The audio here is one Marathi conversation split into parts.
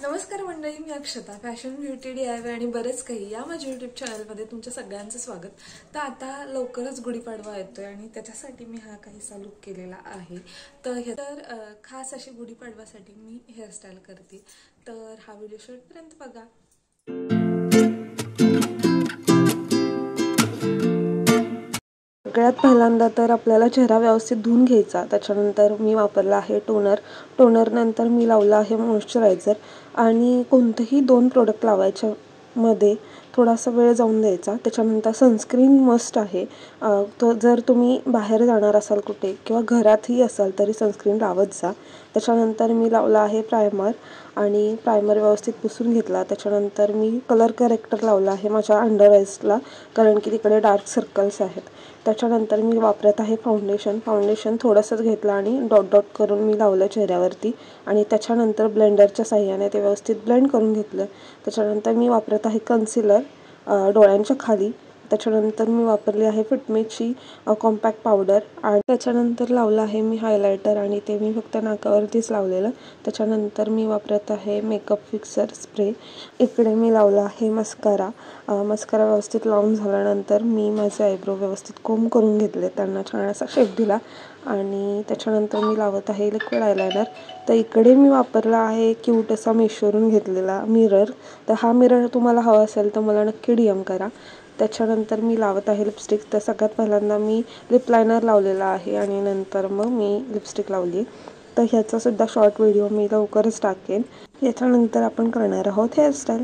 नमस्कार मंडळी, मी अक्षता फॅशन ब्युटी DIY आणि बरेच काही या माझ्या यूट्यूब चॅनलमध्ये तुमच्या सगळ्यांचं स्वागत। तर आता लवकरच गुढीपाडवा येतोय आणि त्याच्यासाठी मी हा काहीसा लुक केलेला आहे। तर खास अशी गुढीपाडव्यासाठी मी हेअरस्टाईल करते, तर हा व्हिडिओ शेवटपर्यंत बघा। सगळ्यात पहिल्यांदा तर आपल्याला चेहरा व्यवस्थित धुवून घ्यायचा। त्याच्यानंतर मी वापरला आहे टोनर नंतर मी लावला आहे मॉइश्चरायझर आणि कोणतेही 2 प्रोडक्ट लावायच्या मध्ये थोडासा वेळ जाऊन द्यायचा। त्याच्यानंतर सनस्क्रीन मस्ट आहे। तो जर तुम्ही बाहेर जाणार असाल कुठे किंवा घरातही असाल तरी सनस्क्रीन लावत जा। त्याच्यानंतर मी लावला आहे प्रायमर आणि प्रायमर व्यवस्थित पुसून घेतला। त्याच्यानंतर मी कलर करेक्टर लावला आहे माझ्या अंडर आईजला, कारण की तिकडे डार्क सर्कल्स आहेत। त्याच्यानंतर मी वापरत आहे फाउंडेशन थोडंसंच घेतलं आणि डॉट डॉट करून मी लावलं चेहऱ्यावरती आणि त्याच्यानंतर ब्लेंडरच्या साहाय्याने ते व्यवस्थित ब्लेंड करून घेतलं। त्याच्यानंतर मी वापरत आहे कन्सिलर डोळ्यांच्या खाली। त्याच्यानंतर मी वापरली आहे फिटमीची कॉम्पॅक्ट पावडर आणि त्याच्यानंतर लावलं आहे मी हायलायटर आणि ते मी फक्त नाकावरतीच लावलेलं। त्याच्यानंतर मी वापरत आहे मेकअप फिक्सर स्प्रे। इकडे मी लावला आहे मस्कारा व्यवस्थित लावून झाल्यानंतर मी माझे आयब्रो व्यवस्थित कोंब करून घेतले, त्यांना छान असा शेप दिला आणि त्याच्यानंतर मी लावत आहे लिक्विड आयलायनर। तर इकडे मी वापरला आहे क्यूट असा मेशोरून घेतलेला मिरर। तर हा मिरर तुम्हाला हवा असेल तर मला नक्की DM करा। त्याच्यानंतर मी लावत आहे लिपस्टिक। तर सगळ्यात पहिल्यांदा मी लिप लायनर लावलेला आहे आणि नंतर मग मी लिपस्टिक लावली। तर ह्याचा सुद्धा शॉर्ट व्हिडिओ मी लवकरच टाकेन। याच्यानंतर आपण करणार आहोत हेअरस्टाईल।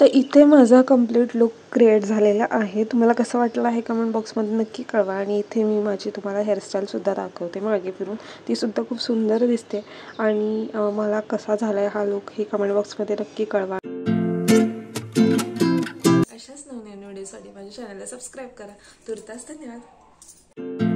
तर इथे माझा कंप्लीट लुक क्रिएट झालेला आहे। तुम्हाला कसं वाटलं आहे कमेंट बॉक्समध्ये नक्की कळवा। आणि इथे मी माझी तुम्हाला हेअरस्टाईलसुद्धा दाखवते मागे फिरून, तीसुद्धा खूप सुंदर दिसते आणि मला कसा झाला आहे हा लुक हे कमेंट बॉक्समध्ये नक्की कळवा। अशाच नवीन व्हिडिओसाठी माझ्या चॅनलला सबस्क्राईब करा। तुर्तास धन्यवाद।